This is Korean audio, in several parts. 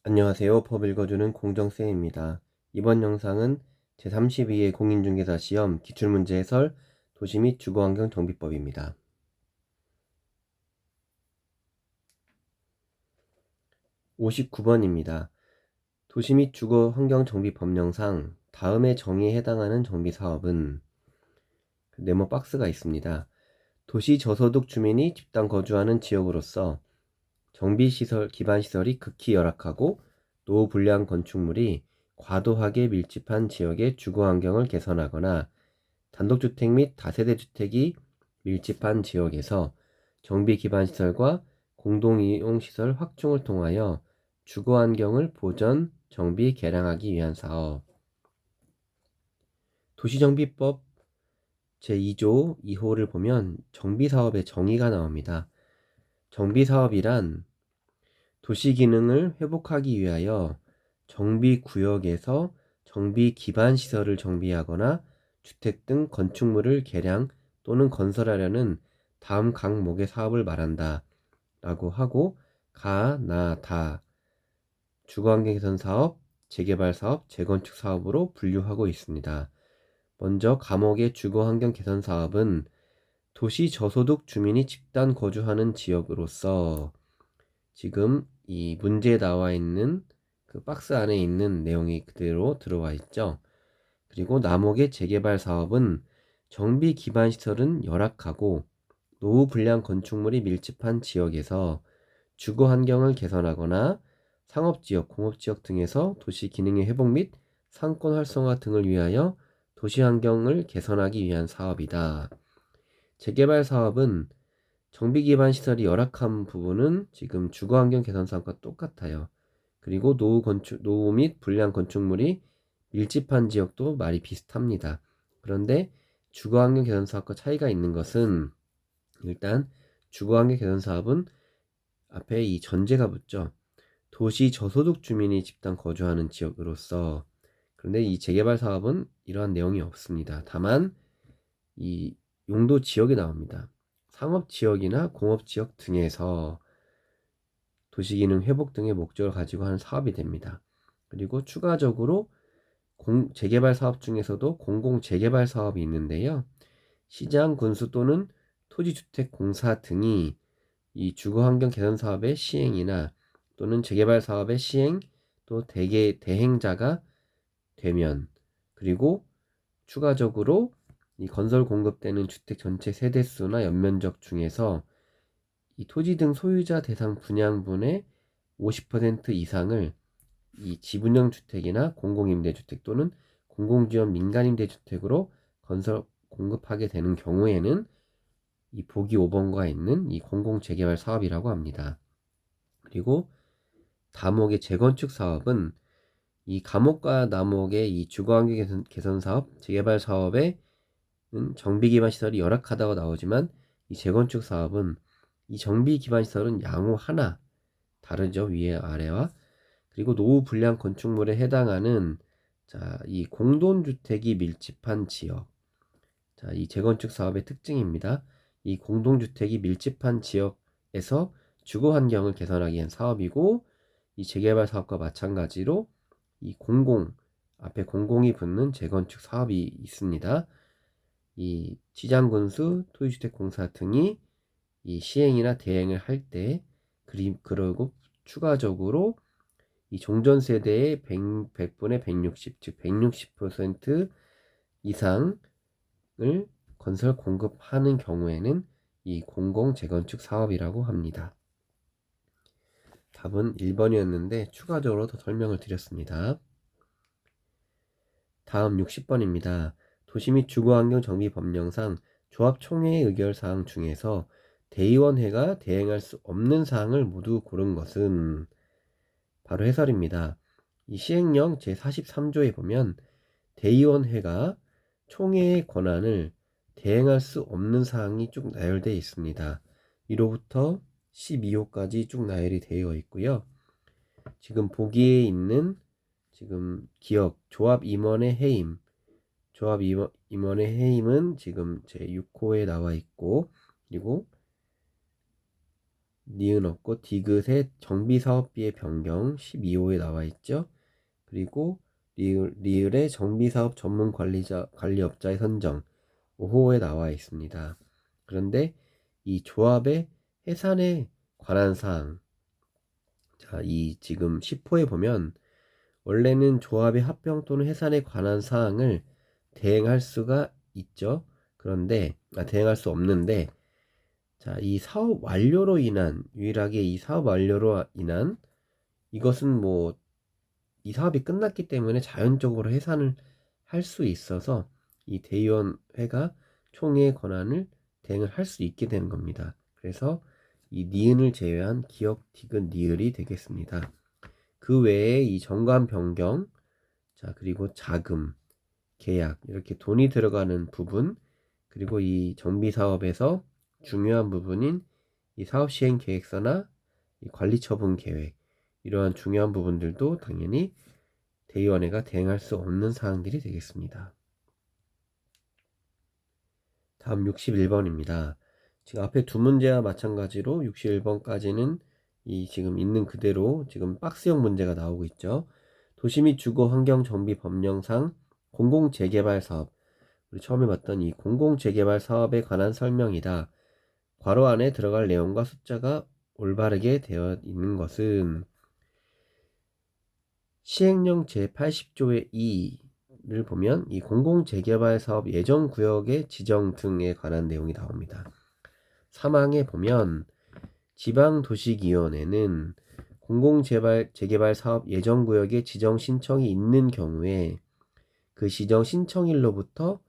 안녕하세요. 법 읽어주는 공정쌤입니다. 이번 영상은 제32회 공인중개사 시험 기출문제 해설 도시 및 주거환경 정비법입니다. 59번입니다. 도시 및 주거환경 정비법령상 다음의 정의에 해당하는 정비사업은 네모 박스가 있습니다. 도시 저소득 주민이 집단 거주하는 지역으로서 정비시설, 기반시설이 극히 열악하고 노후 불량 건축물이 과도하게 밀집한 지역의 주거환경을 개선하거나 단독주택 및 다세대주택이 밀집한 지역에서 정비기반시설과 공동이용시설 확충을 통하여 주거환경을 보전, 정비, 개량하기 위한 사업. 도시정비법 제2조 2호를 보면 정비사업의 정의가 나옵니다. 정비사업이란 도시 기능을 회복하기 위하여 정비구역에서 정비기반시설을 정비하거나 주택 등 건축물을 개량 또는 건설하려는 다음 각목의 사업을 말한다 라고 하고 가, 나, 다 주거환경 개선 사업, 재개발 사업, 재건축 사업으로 분류하고 있습니다. 먼저 감옥의 주거환경 개선 사업은 도시 저소득 주민이 집단 거주하는 지역으로서 지금 이 문제에 나와 있는 그 박스 안에 있는 내용이 그대로 들어와 있죠. 그리고 남옥의 재개발 사업은 정비 기반 시설은 열악하고 노후 불량 건축물이 밀집한 지역에서 주거 환경을 개선하거나 상업지역, 공업지역 등에서 도시 기능의 회복 및 상권 활성화 등을 위하여 도시 환경을 개선하기 위한 사업이다. 재개발 사업은 정비 기반 시설이 열악한 부분은 지금 주거 환경 개선 사업과 똑같아요. 그리고 노후 및 불량 건축물이 밀집한 지역도 말이 비슷합니다. 그런데 주거 환경 개선 사업과 차이가 있는 것은 일단 주거 환경 개선 사업은 앞에 이 전제가 붙죠. 도시 저소득 주민이 집단 거주하는 지역으로서. 그런데 이 재개발 사업은 이러한 내용이 없습니다. 다만 이 용도 지역이 나옵니다. 상업지역이나 공업지역 등에서 도시기능 회복 등의 목적을 가지고 하는 사업이 됩니다. 그리고 추가적으로 재개발 사업 중에서도 공공재개발 사업이 있는데요. 시장, 군수 또는 토지주택공사 등이 이 주거환경 개선 사업의 시행이나 또는 재개발 사업의 시행 또 대행자가 되면, 그리고 추가적으로 이 건설 공급되는 주택 전체 세대수나 연면적 중에서 이 토지 등 소유자 대상 분양분의 50% 이상을 이 지분형 주택이나 공공임대주택 또는 공공지원 민간임대주택으로 건설 공급하게 되는 경우에는 이 보기 5번과 있는 이 공공재개발 사업이라고 합니다. 그리고 다목의 재건축 사업은 이 감옥과 남옥의 이 주거환경 개선 사업, 재개발 사업에 정비 기반 시설이 열악하다고 나오지만 이 재건축 사업은 이 정비 기반 시설은 양호 하나 다르죠. 위에 아래와. 그리고 노후 불량 건축물에 해당하는 이 공동주택이 밀집한 지역. 이 재건축 사업의 특징입니다. 이 공동주택이 밀집한 지역에서 주거 환경을 개선하기 위한 사업이고, 이 재개발 사업과 마찬가지로 이 앞에 공공이 붙는 재건축 사업이 있습니다. 이 시장군수, 토지주택공사 등이 이 시행이나 대행을 할 때, 그리고 추가적으로 이 종전세대의 100분의 160, 즉 160% 이상을 건설 공급하는 경우에는 이 공공재건축 사업이라고 합니다. 답은 1번이었는데 추가적으로 더 설명을 드렸습니다. 다음 60번입니다. 도시 및 주거환경 정비 법령상 조합총회의 의결사항 중에서 대의원회가 대행할 수 없는 사항을 모두 고른 것은 바로 해설입니다. 이 시행령 제43조에 보면 대의원회가 총회의 권한을 대행할 수 없는 사항이 쭉 나열되어 있습니다. 1호부터 12호까지 쭉 나열이 되어 있고요. 지금 보기에 있는 지금 기업 조합임원의 해임, 조합임원의 해임은 지금 제6호에 나와 있고, 그리고 니은 없고 디귿의 정비사업비의 변경 12호에 나와 있죠. 그리고 리을의 정비사업 전문 관리업자의 선정 5호에 나와 있습니다. 그런데 이 조합의 해산에 관한 사항, 자, 이 지금 10호에 보면 원래는 조합의 합병 또는 해산에 관한 사항을 대행할 수가 있죠. 그런데 대행할 수 없는데, 자, 이 사업 완료로 인한, 유일하게 이 사업 완료로 인한, 이것은 뭐 이 사업이 끝났기 때문에 자연적으로 해산을 할 수 있어서 이 대의원회가 총회의 권한을 대행을 할 수 있게 되는 겁니다. 그래서 이 니은을 제외한 기역, 디귿, 니을이 되겠습니다. 그 외에 이 정관 변경, 자, 그리고 자금, 계약, 이렇게 돈이 들어가는 부분, 그리고 이 정비 사업에서 중요한 부분인 이 사업 시행 계획서나 이 관리 처분 계획, 이러한 중요한 부분들도 당연히 대의원회가 대행할 수 없는 사항들이 되겠습니다. 다음 61번입니다. 지금 앞에 두 문제와 마찬가지로 61번까지는 이 지금 있는 그대로 지금 박스형 문제가 나오고 있죠. 도시 및 주거 환경 정비 법령상 공공재개발 사업, 우리 처음에 봤던 이 공공재개발 사업에 관한 설명이다. 괄호 안에 들어갈 내용과 숫자가 올바르게 되어 있는 것은 시행령 제80조의 2를 보면 이 공공재개발 사업 예정구역의 지정 등에 관한 내용이 나옵니다. 3항에 보면 지방도시위원회는 공공재개발 사업 예정구역의 지정 신청이 있는 경우에 그 지정 신청일로부터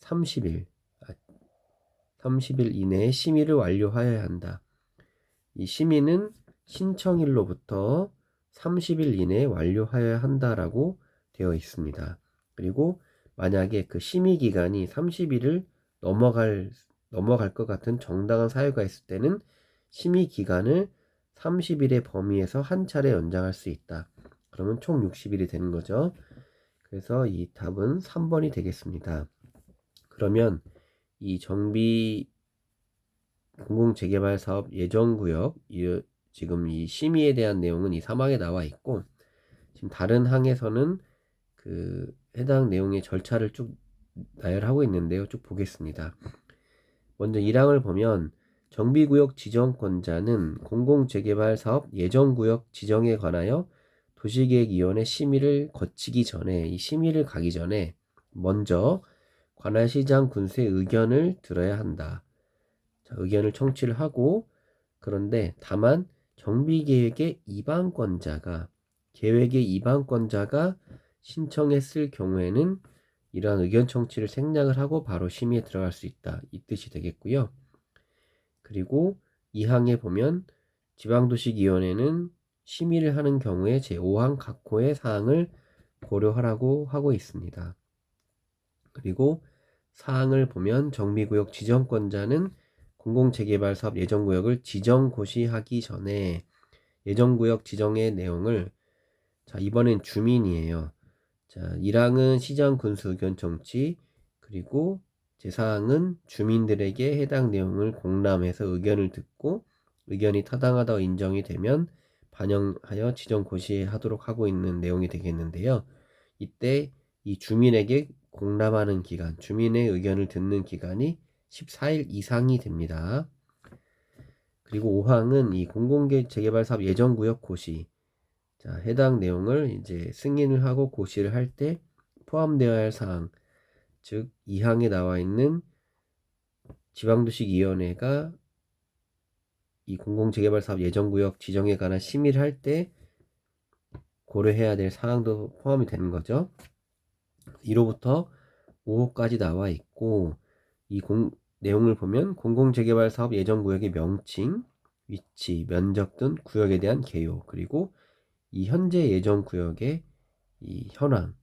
30일 이내에 심의를 완료하여야 한다. 이 심의는 신청일로부터 30일 이내에 완료하여야 한다라고 되어 있습니다. 그리고 만약에 그 심의 기간이 30일을 넘어갈 것 같은 정당한 사유가 있을 때는 심의 기간을 30일의 범위에서 한 차례 연장할 수 있다. 그러면 총 60일이 되는 거죠. 그래서 이 답은 3번이 되겠습니다. 그러면 이 정비 공공재개발 사업 예정구역, 지금 이 심의에 대한 내용은 이 3항에 나와 있고, 지금 다른 항에서는 그 해당 내용의 절차를 쭉 나열하고 있는데요. 쭉 보겠습니다. 먼저 1항을 보면 정비구역 지정권자는 공공재개발 사업 예정구역 지정에 관하여 도시계획위원회 심의를 거치기 전에, 이 심의를 가기 전에 먼저 관할시장 군수의 의견을 들어야 한다. 자, 의견을 청취를 하고, 그런데 다만 정비계획의 계획의 이방권자가 신청했을 경우에는 이러한 의견 청취를 생략을 하고 바로 심의에 들어갈 수 있다, 이 뜻이 되겠고요. 그리고 2항에 보면 지방도시위원회는 심의를 하는 경우에 제5항 각호의 사항을 고려하라고 하고 있습니다. 그리고 4항을 보면 정비구역 지정권자는 공공재개발 사업 예정구역을 지정고시하기 전에 예정구역 지정의 내용을, 자, 이번엔 주민이에요. 자, 1항은 시장 군수 의견 청취, 그리고 제4항은 주민들에게 해당 내용을 공람해서 의견을 듣고 의견이 타당하다고 인정이 되면 반영하여 지정 고시하도록 하고 있는 내용이 되겠는데요. 이때 이 주민에게 공람하는 기간, 주민의 의견을 듣는 기간이 14일 이상이 됩니다. 그리고 5항은 이 공공재개발 사업 예정구역 고시, 자, 해당 내용을 이제 승인을 하고 고시를 할 때 포함되어야 할 사항, 즉 2항에 나와 있는 지방도시위원회가 이 공공재개발 사업 예정구역 지정에 관한 심의를 할 때 고려해야 될 사항도 포함이 되는 거죠. 1호부터 5호까지 나와 있고, 이 내용을 보면 공공재개발 사업 예정구역의 명칭, 위치, 면적 등 구역에 대한 개요, 그리고 이 현재 예정구역의 이 현황,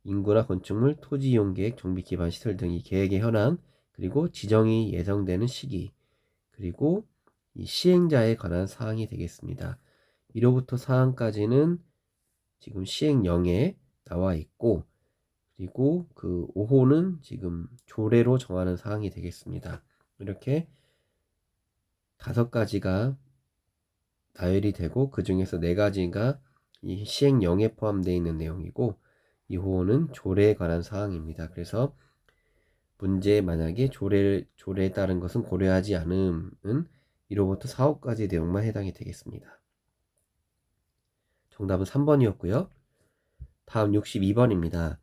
인구나 건축물, 토지 이용 계획, 정비 기반 시설 등의 계획의 현황, 그리고 지정이 예정되는 시기, 그리고 이 시행자에 관한 사항이 되겠습니다. 1호부터 4항까지는 지금 시행령에 나와 있고, 그리고 그 5호는 지금 조례로 정하는 사항이 되겠습니다. 이렇게 5가지가 나열이 되고 그 중에서 4가지가 이 시행령에 포함되어 있는 내용이고 이 호호는 조례에 관한 사항입니다. 그래서 문제에 만약에 조례에 따른 것은 고려하지 않음은 1호부터 4호까지 내용만 해당이 되겠습니다. 정답은 3번이었고요. 다음 62번입니다.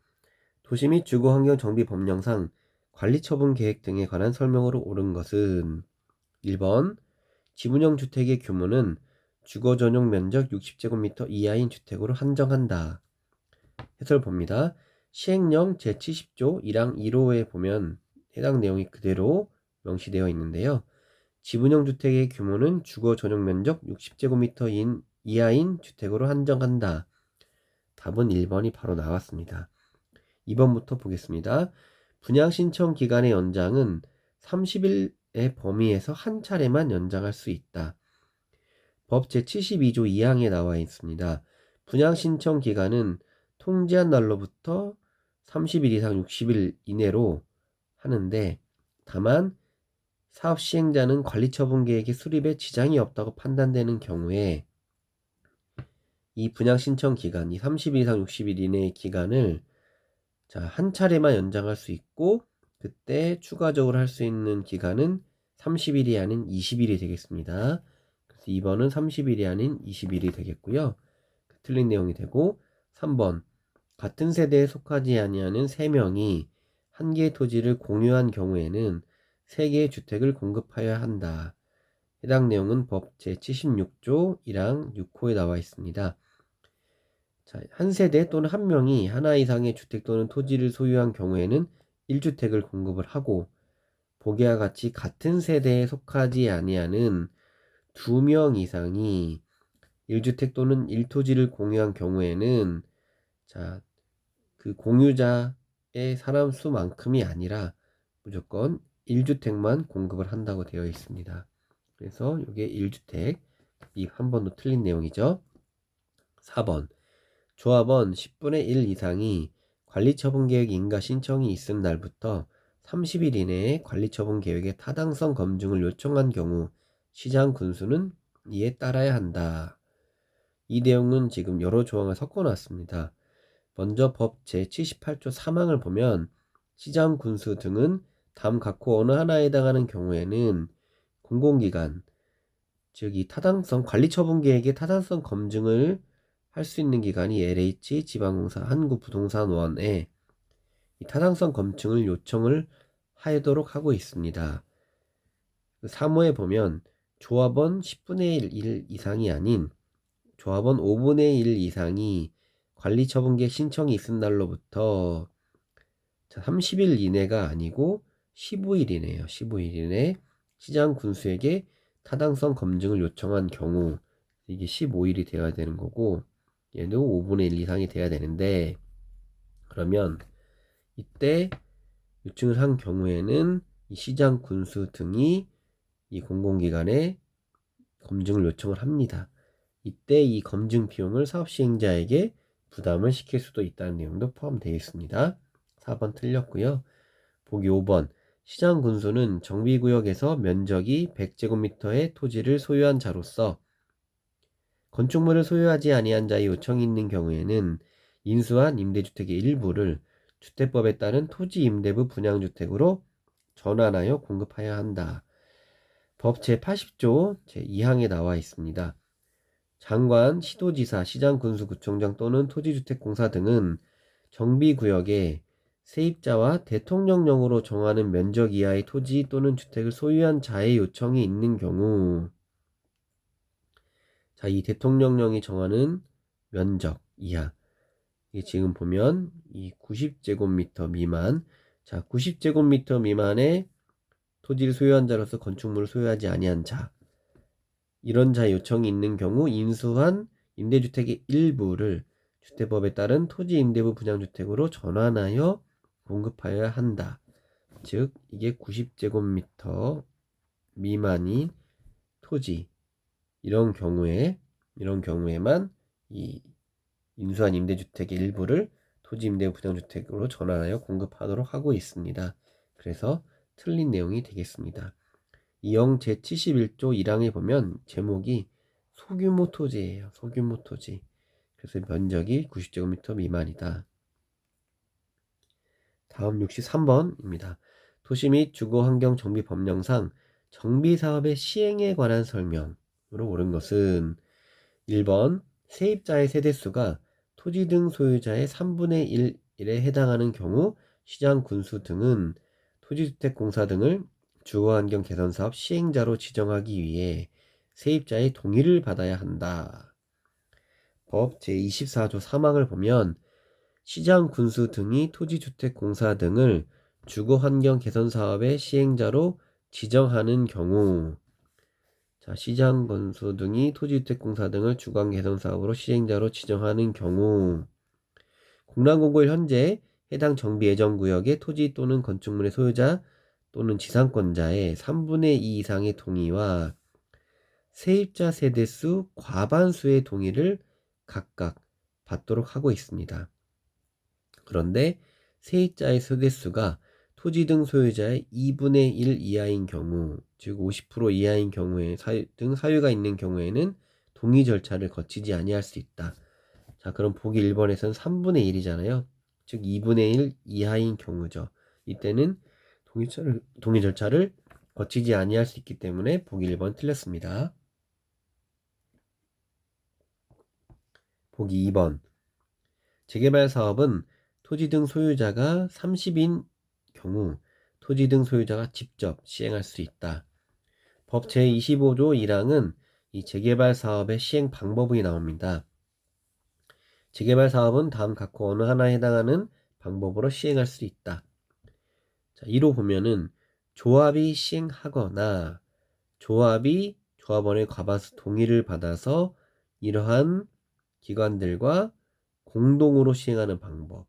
도시 및 주거환경 정비 법령상 관리처분 계획 등에 관한 설명으로 옳은 것은 1번 지분형 주택의 규모는 주거 전용 면적 60제곱미터 이하인 주택으로 한정한다. 해설 봅니다. 시행령 제70조 1항 1호에 보면 해당 내용이 그대로 명시되어 있는데요. 지분형 주택의 규모는 주거 전용 면적 60제곱미터 이하인 주택으로 한정한다. 답은 1번이 바로 나왔습니다. 2번부터 보겠습니다. 분양 신청 기간의 연장은 30일의 범위에서 한 차례만 연장할 수 있다. 법 제72조 2항에 나와 있습니다. 분양 신청 기간은 통지한 날로부터 30일 이상 60일 이내로 하는데 다만 사업 시행자는 관리처분 계획의 수립에 지장이 없다고 판단되는 경우에 이 분양 신청 기간, 이 30일 이상 60일 이내의 기간을 한 차례만 연장할 수 있고 그때 추가적으로 할 수 있는 기간은 30일이 아닌 20일이 되겠습니다. 그래서 2번은 30일이 아닌 20일이 되겠고요. 틀린 내용이 되고 3번 같은 세대에 속하지 아니하는 3명이 한 개의 토지를 공유한 경우에는 3개의 주택을 공급하여야 한다. 해당 내용은 법 제76조 1항 6호에 나와 있습니다. 한 세대 또는 한 명이 하나 이상의 주택 또는 토지를 소유한 경우에는 1주택을 공급을 하고 보기와 같이 같은 세대에 속하지 아니하는 2명 이상이 1주택 또는 1토지를 공유한 경우에는 그 공유자의 사람 수만큼이 아니라 무조건 1주택만 공급을 한다고 되어 있습니다. 그래서 이게 1주택, 이 한 번도 틀린 내용이죠. 4번 조합원 10분의 1 이상이 관리처분계획 인가 신청이 있은 날부터 30일 이내에 관리처분계획의 타당성 검증을 요청한 경우 시장 군수는 이에 따라야 한다. 이 내용은 지금 여러 조항을 섞어놨습니다. 먼저 법 제78조 3항을 보면 시장 군수 등은 다음 각호 어느 하나에 해당하는 경우에는 공공기관, 즉 이 타당성 관리처분계획의 타당성 검증을 할 수 있는 기관이 LH, 지방공사, 한국부동산원에 이 타당성 검증을 요청을 하도록 하고 있습니다. 3호에 보면 조합원 10분의 1 이상이 아닌 조합원 5분의 1 이상이 관리처분계획 신청이 있은 날로부터 30일 이내가 아니고 15일 이내예요. 15일 이내 시장 군수에게 타당성 검증을 요청한 경우 이게 15일이 되어야 되는 거고 얘도 5분의 1 이상이 돼야 되는데 그러면 이때 요청을 한 경우에는 이 시장 군수 등이 이 공공기관에 검증을 요청을 합니다. 이때 이 검증 비용을 사업 시행자에게 부담을 시킬 수도 있다는 내용도 포함되어 있습니다. 4번 틀렸고요. 보기 5번 시장 군수는 정비구역에서 면적이 100제곱미터의 토지를 소유한 자로서 건축물을 소유하지 아니한 자의 요청이 있는 경우에는 인수한 임대주택의 일부를 주택법에 따른 토지임대부 분양주택으로 전환하여 공급해야 한다. 법 제80조 제2항에 나와 있습니다. 장관, 시도지사, 시장군수구청장 또는 토지주택공사 등은 정비구역에 세입자와 대통령령으로 정하는 면적 이하의 토지 또는 주택을 소유한 자의 요청이 있는 경우 이 대통령령이 정하는 면적 이하 이게 지금 보면 이 90제곱미터 미만 90제곱미터 미만의 토지를 소유한 자로서 건축물을 소유하지 아니한 자 이런 자의 요청이 있는 경우 인수한 임대주택의 일부를 주택법에 따른 토지임대부 분양주택으로 전환하여 공급하여야 한다. 즉 이게 90제곱미터 미만인 토지 이런 경우에만 이 인수한 임대주택의 일부를 토지임대부 분양주택으로 전환하여 공급하도록 하고 있습니다. 그래서 틀린 내용이 되겠습니다. 이형 제71조 1항에 보면 제목이 소규모 토지예요. 소규모 토지. 그래서 면적이 90제곱미터 미만이다. 다음 63번입니다. 도시 및 주거환경 정비 법령상 정비사업의 시행에 관한 설명으로 옳은 것은 1번 세입자의 세대수가 토지 등 소유자의 3분의 1에 해당하는 경우 시장 군수 등은 토지주택공사 등을 주거환경 개선사업 시행자로 지정하기 위해 세입자의 동의를 받아야 한다. 법 제24조 3항을 보면 시장 군수 등이 토지주택공사 등을 주거환경 개선사업의 시행자로 지정하는 경우, 자, 시장 군수 등이 토지주택공사 등을 주거환경 개선사업으로 시행자로 지정하는 경우, 공란공고일 현재 해당 정비예정구역의 토지 또는 건축물의 소유자 또는 지상권자의 3분의 2 이상의 동의와 세입자 세대수 과반수의 동의를 각각 받도록 하고 있습니다. 그런데 세입자의 세대수가 토지 등 소유자의 2분의 1 이하인 경우, 즉 50% 이하인 경우에 등 사유가 있는 경우에는 동의 절차를 거치지 아니할 수 있다. 자, 그럼 보기 1번에서는 3분의 1이잖아요. 즉 2분의 1 이하인 경우죠. 이때는 동의 절차를 거치지 아니할 수 있기 때문에 보기 1번 틀렸습니다. 보기 2번. 재개발 사업은 토지 등 소유자가 30인 경우 토지 등 소유자가 직접 시행할 수 있다. 법 제25조 1항은 이 재개발 사업의 시행 방법이 나옵니다. 재개발 사업은 다음 각호 어느 하나에 해당하는 방법으로 시행할 수 있다. 자, 이로 보면은 조합이 시행하거나 조합이 조합원의 과반수 동의를 받아서 이러한 기관들과 공동으로 시행하는 방법.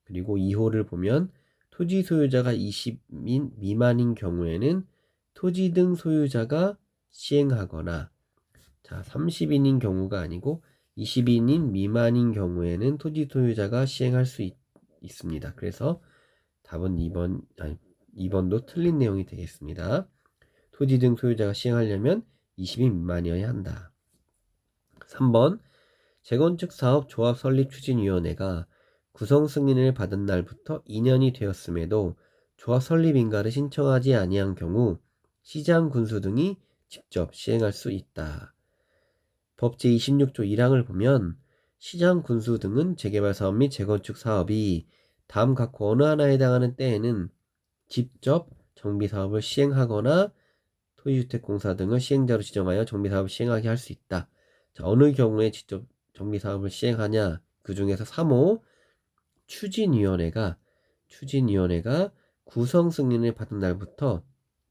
그리고 2호를 보면 토지 소유자가 20인 미만인 경우에는 토지 등 소유자가 시행하거나, 자, 30인인 경우가 아니고 20인인 미만인 경우에는 토지 소유자가 시행할 수 있습니다. 그래서 답은 2번도 틀린 내용이 되겠습니다. 토지 등 소유자가 시행하려면 20인 미만이어야 한다. 3번 재건축 사업 조합 설립 추진위원회가 구성 승인을 받은 날부터 2년이 되었음에도 조합 설립 인가를 신청하지 아니한 경우 시장 군수 등이 직접 시행할 수 있다. 법 제26조 1항을 보면 시장 군수 등은 재개발 사업 및 재건축 사업이 다음 각호 어느 하나에 해당하는 때에는 직접 정비사업을 시행하거나 토지주택공사 등을 시행자로 지정하여 정비사업을 시행하게 할 수 있다. 자, 어느 경우에 직접 정비사업을 시행하냐? 그 중에서 3호 추진위원회가 구성 승인을 받은 날부터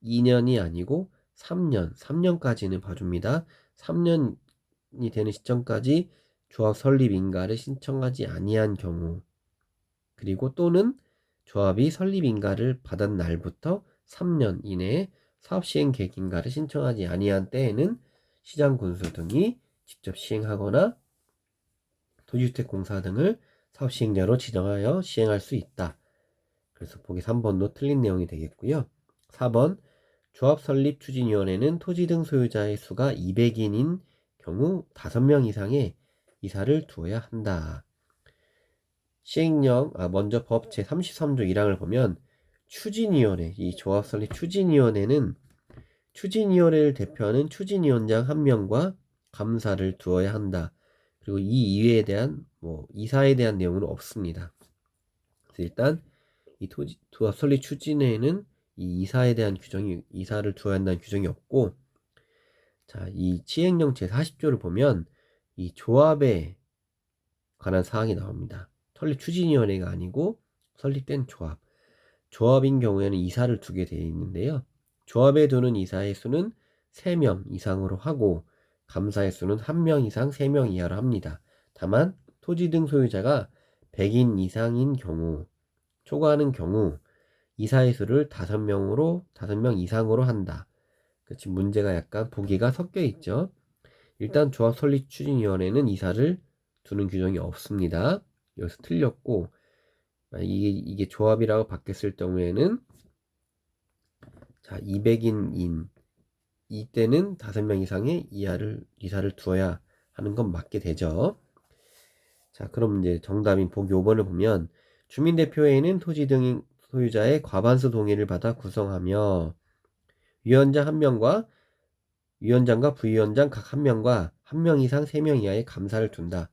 2년이 아니고 3년까지는 봐줍니다. 3년이 되는 시점까지 조합 설립 인가를 신청하지 아니한 경우, 그리고 또는 조합이 설립 인가를 받은 날부터 3년 이내에 사업 시행 계획 인가를 신청하지 아니한 때에는 시장 군수 등이 직접 시행하거나 토지주택공사 등을 사업 시행자로 지정하여 시행할 수 있다. 그래서 보기 3번도 틀린 내용이 되겠고요. 4번 조합 설립 추진위원회는 토지 등 소유자의 수가 200인인 경우 5명 이상의 이사를 두어야 한다. 시행령, 먼저 법 제33조 1항을 보면 추진위원회, 이 조합 설립 추진위원회는 추진위원회를 대표하는 추진위원장 1명과 감사를 두어야 한다. 그리고 이 이외에 대한 이사에 대한 내용은 없습니다. 그래서 일단 이 조합 설립 추진회에는 이 이사에 대한 규정이, 이사를 두어야 한다는 규정이 없고, 자, 이 시행령 제40조를 보면 이 조합에 관한 사항이 나옵니다. 설립 추진위원회가 아니고 설립된 조합인 경우에는 이사를 두게 되어 있는데요. 조합에 두는 이사의 수는 3명 이상으로 하고 감사의 수는 1명 이상 3명 이하로 합니다. 다만 토지 등 소유자가 100인 이상인 경우, 초과하는 경우 이사의 수를 5명 이상으로 한다. 지금 문제가 약간 보기가 섞여 있죠. 일단 조합 설립 추진위원회는 이사를 두는 규정이 없습니다. 여기서 틀렸고, 이게 조합이라고 바뀌었을 경우에는 자, 200인인 이때는 5명 이상의 이사를 두어야 하는 건 맞게 되죠. 자, 그럼 이제 정답인 보기 5번을 보면 주민대표회의는 토지 등 소유자의 과반수 동의를 받아 구성하며 위원장과 부위원장 각 1명과 1명 이상 3명 이하의 감사를 둔다.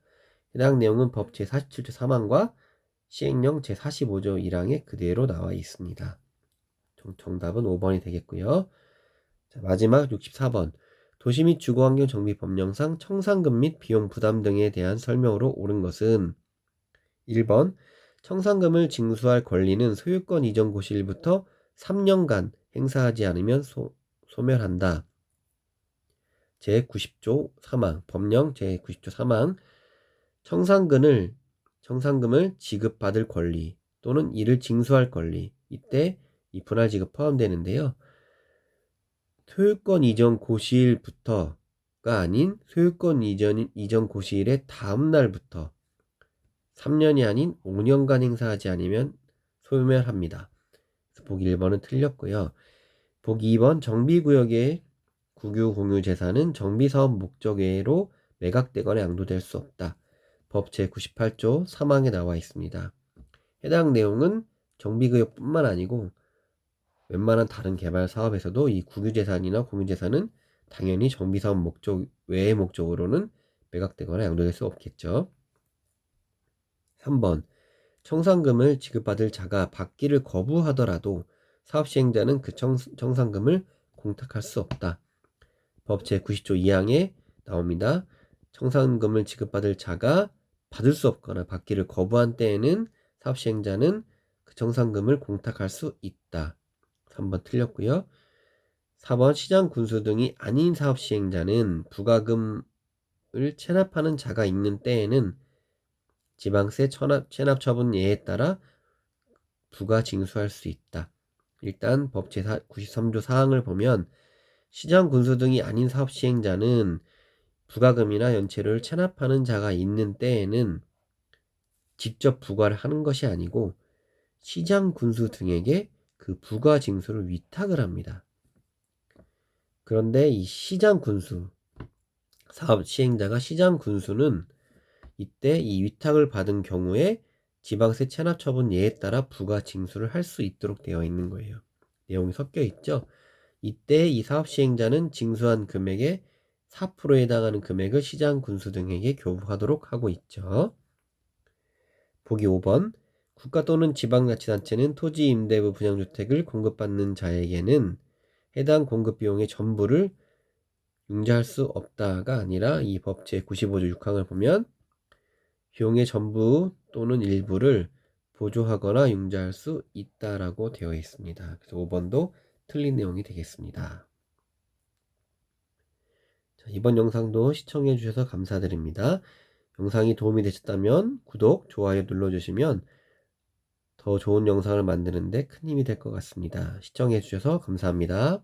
해당 내용은 법 제47조 3항과 시행령 제45조 1항에 그대로 나와 있습니다. 정답은 5번이 되겠고요. 자, 마지막 64번. 도시 및 주거환경 정비 법령상 청산금 및 비용 부담 등에 대한 설명으로 옳은 것은 1번. 청산금을 징수할 권리는 소유권 이전 고시일부터 3년간 행사하지 않으면 소멸한다. 제90조 3항, 법령 제90조 3항. 청산금을 지급받을 권리 또는 이를 징수할 권리, 이때 이 분할 지급 포함되는데요. 소유권 이전 고시일부터가 아닌 소유권 이전 고시일의 다음 날부터 3년이 아닌 5년간 행사하지 않으면 소멸합니다. 보기 1번은 틀렸고요. 보기 2번 정비구역의 국유 공유 재산은 정비사업 목적 외로 매각되거나 양도될 수 없다. 법 제98조 3항에 나와 있습니다. 해당 내용은 정비구역뿐만 아니고 웬만한 다른 개발 사업에서도 이 국유재산이나 공유재산은 당연히 정비사업 목적 외의 목적으로는 매각되거나 양도될 수 없겠죠. 3번. 청산금을 지급받을 자가 받기를 거부하더라도 사업시행자는 그 청산금을 공탁할 수 없다. 법 제90조 2항에 나옵니다. 청산금을 지급받을 자가 받을 수 없거나 받기를 거부한 때에는 사업시행자는 그 청산금을 공탁할 수 있다. 3번 틀렸고요. 4번 시장 군수 등이 아닌 사업시행자는 부가금을 체납하는 자가 있는 때에는 지방세 체납처분 예에 따라 부가 징수할 수 있다. 일단 법 제93조 4항을 보면 시장 군수 등이 아닌 사업시행자는 부가금이나 연체료를 체납하는 자가 있는 때에는 직접 부과를 하는 것이 아니고 시장 군수 등에게 그 부가 징수를 위탁을 합니다. 그런데 이 시장 군수, 사업 시행자가 시장 군수는 이때 이 위탁을 받은 경우에 지방세 체납 처분 예에 따라 부가 징수를 할 수 있도록 되어 있는 거예요. 내용이 섞여 있죠. 이때 이 사업 시행자는 징수한 금액의 4%에 해당하는 금액을 시장 군수 등에게 교부하도록 하고 있죠. 보기 5번. 국가 또는 지방자치단체는 토지 임대부 분양주택을 공급받는 자에게는 해당 공급 비용의 전부를 융자할 수 없다가 아니라 이 법 제95조 6항을 보면 비용의 전부 또는 일부를 보조하거나 융자할 수 있다라고 되어 있습니다. 그래서 5번도 틀린 내용이 되겠습니다. 자, 이번 영상도 시청해 주셔서 감사드립니다. 영상이 도움이 되셨다면 구독, 좋아요 눌러주시면 더 좋은 영상을 만드는데 큰 힘이 될 것 같습니다. 시청해 주셔서 감사합니다.